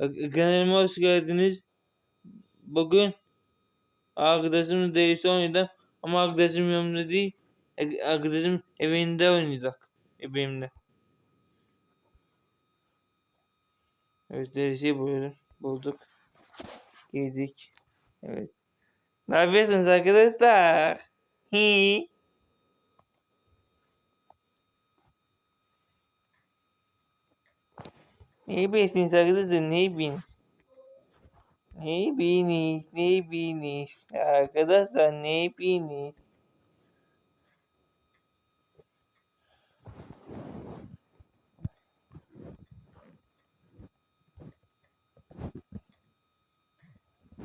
Kanalıma hoş geldiniz. Bugün arkadaşımla değişti oynayacağım. Ama arkadaşım yanımda değil. Arkadaşım evinde oynayacak. Evimde. Evet, değişi bulduk. Giydik. Evet. Ne yapıyorsunuz arkadaşlar? Hi. Ne yapıyorsunuz arkadaşlar? Ne yapıyorsunuz? Ne yapıyorsunuz? Ne yapıyorsunuz? Arkadaşlar ne yapıyorsunuz?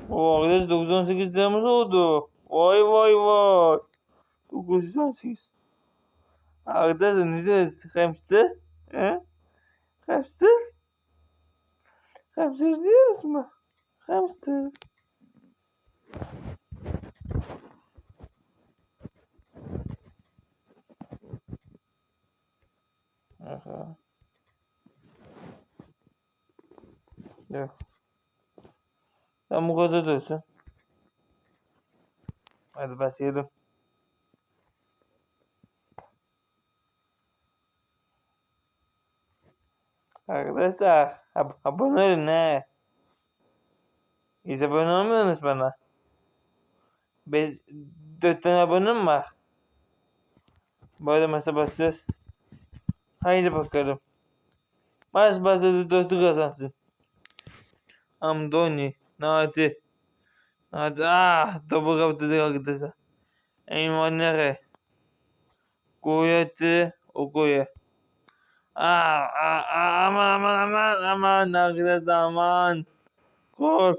O arkadaş 98 liramız oldu. Vay vay vay. 918. Arkadaşlar ne diyorsun? Hamster? He? Hamster? Hamster diyoruz mu? Hamster. Aha. Yok. Sen bu kadar diyorsun. Hadi başlayalım. Arkadaşlar abone olun he. Hiç abone olmuyorsunuz bana. 4 tane abonem var. Böyle masa basacağız. Haydi bakalım. Maç başladı, dostu kazansın. Amdoni. Nadi. Nadi. Topu kaptırdık arkadaşlar. Eymanere. Kuvveti. Okuya. Aman arkadaşlar aman. Gol.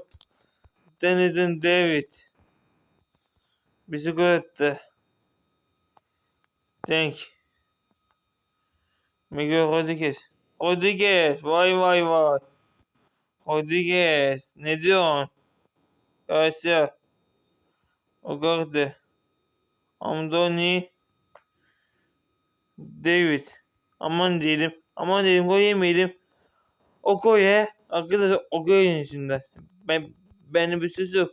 Deniz'in David. Bizi gol etti. Denk. Miguel Rodriguez. Rodriguez. Vay vay vay. Rodriguez. Ne diyorsun? Garcia. Ogarde. Amdoni. David. Aman diyelim. Aman diyelim. Gol yemeyelim. Okoye. Arkadaşlar Okoye'nin içinde. Benim bir söz yok.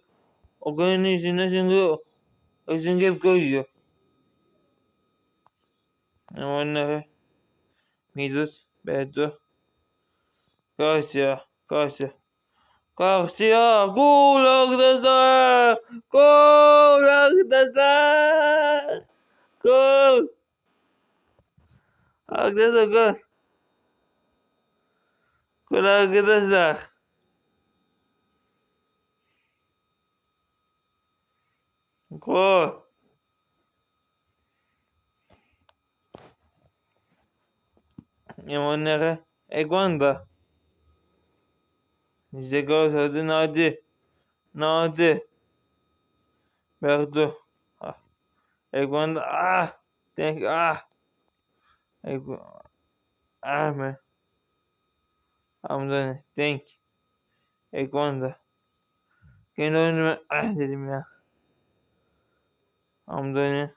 Okoye'nin içinde çünkü hep gol yiyor. Onları. Midus. Beto. Garcia. Garcia. Garcia. Gol arkadaşlar. Gol arkadaşlar. Gol. Arkadaşlar gol. Gol arkadaşlar. Gol. Onları. Eguanda. İşte gol hadi Nadi. Nadi. Berdu. Eguanda. Denk. Me. Hamdani. Denk. Eguanda. Kendi oyunuma dedim ya. Hamdani.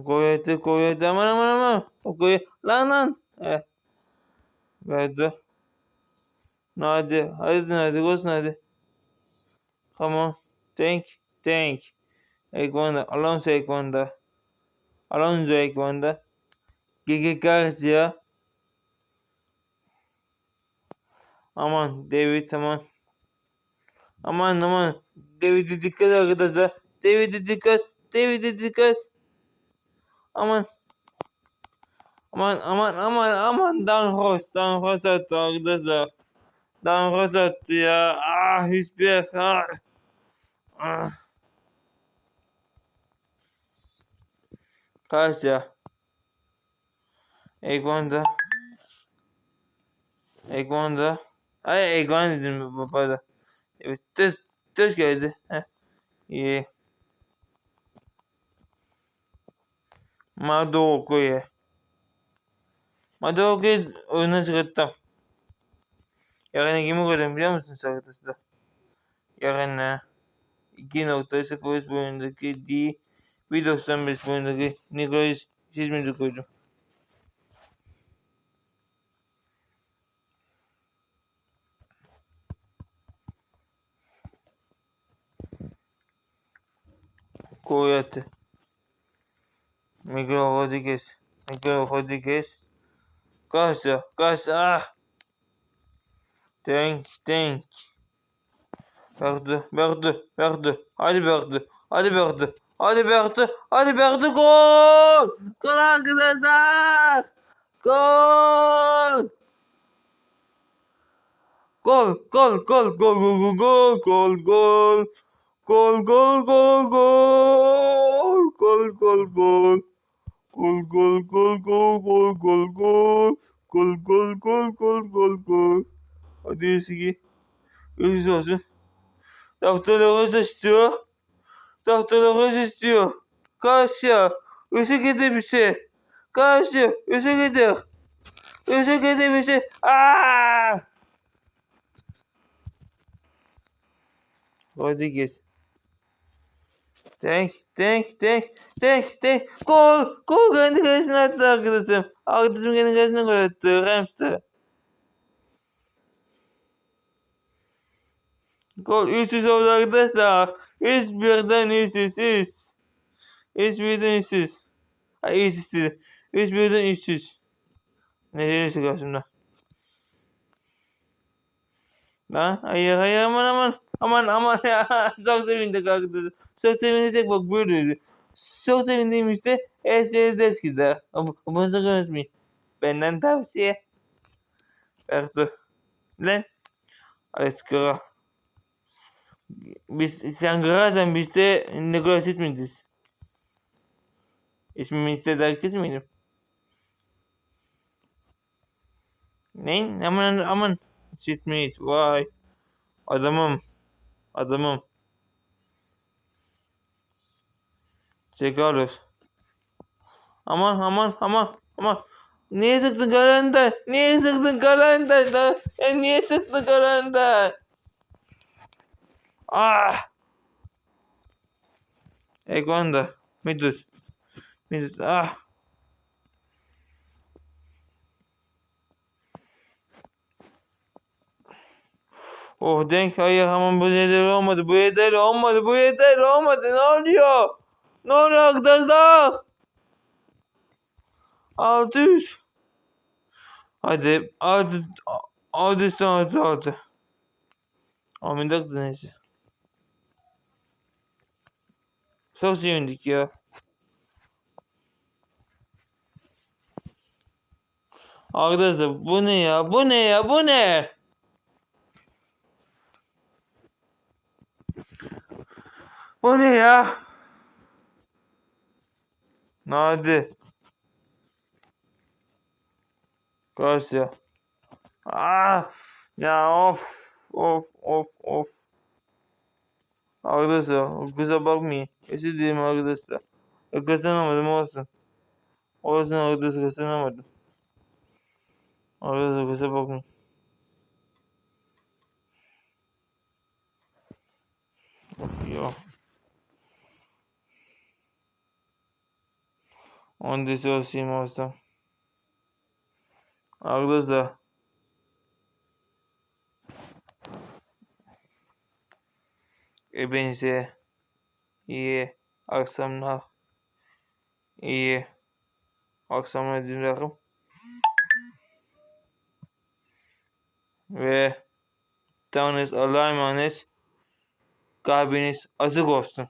Koyete aman. O koy. Lan. Berdu. Nadi. Hadi Nadi. Koş Nadi. Come on. Denk. Eguanda. Alonso Eguanda. Gigi Garcia. Aman David aman. Aman. David'e dikkat arkadaşlar. David'e dikkat. Aman. Danhos attı arkadaşlar. Danhos attı ya. Hiçbir Karşıya. Egonda. Egon dedim babada. Evet, düz geldi. İyi. Madoko'ya oyuna çıkarttım. Yarın kimi koydum biliyor musunuz arkadaşlar? Yarın 2.0 boyundaki D 1.95 boyundaki Nicholas Hizmet'i koydum. kuvveti. Miguel Rodriguez. Miguel Rodriguez. Garcia. Garcia. Ah. Denk. Berdu. Hadi Berdu. Hadi Berdu. Gol. Gol arkadaşlar. Gol. Gol. Gol. Gol. Hadi eski. Yüz olsun. Tahtalarımız istiyor. Karşı. Işık getir bir şey. Karşı. Işık getir. Bir şey. Aaaa. Rodriguez. Denk. Gol. Kendi kalesine attı arkadaşım. Kendi kalesine gol attı. Rams'tı. Gol 300 oldu arkadaşlar. 3-1'den 300. 3-1'den 300. Ay 300. 3-1'den 300. Neyse karşımda. Lan hayır aman ya. Çok sevindik arkadaşlar. Çok sevinecek bak böyleydi. Çok sevindiğim işte SLS gider. Bunu sakın unutmayın. Benden tavsiye. Bertu. Lan. Alex Kara. Sen kırarsan biz de Nicolas İsminiz. İsmimi istediği kız mıydım? Neyin? Aman. Sitmeyit. Vay. Adamım. Çekarız. Aman. Niye sıktın karanlıkta? Niye sıktın karanlıkta? Ah! Egonda. Midut. Ah! Oh denk hayır aman bu yeter olmadı. Bu yeter olmadı. Ne oluyor? Arkadaşlar? 600. Hadi 6. Amin dakika neyse. Çok sevindik ya. Arkadaşlar bu ne ya? Bu ne? Bu ne ya? Hadi. Garcia. Ah! Ya of. Arkadaşlar kıza bakmayın. Özür dilerim arkadaşlar. Kazanamadım olsun. Arkadaşlar kazanamadım. Arkadaşlar kıza bakmayın. Of ya. Onu söyleyeyim olsam. Arkadaşlar. Hepinize iyi akşamlar. İyi akşamlar dilerim. Ve Tanrınız Allah'a emanet. Kalbiniz açık olsun.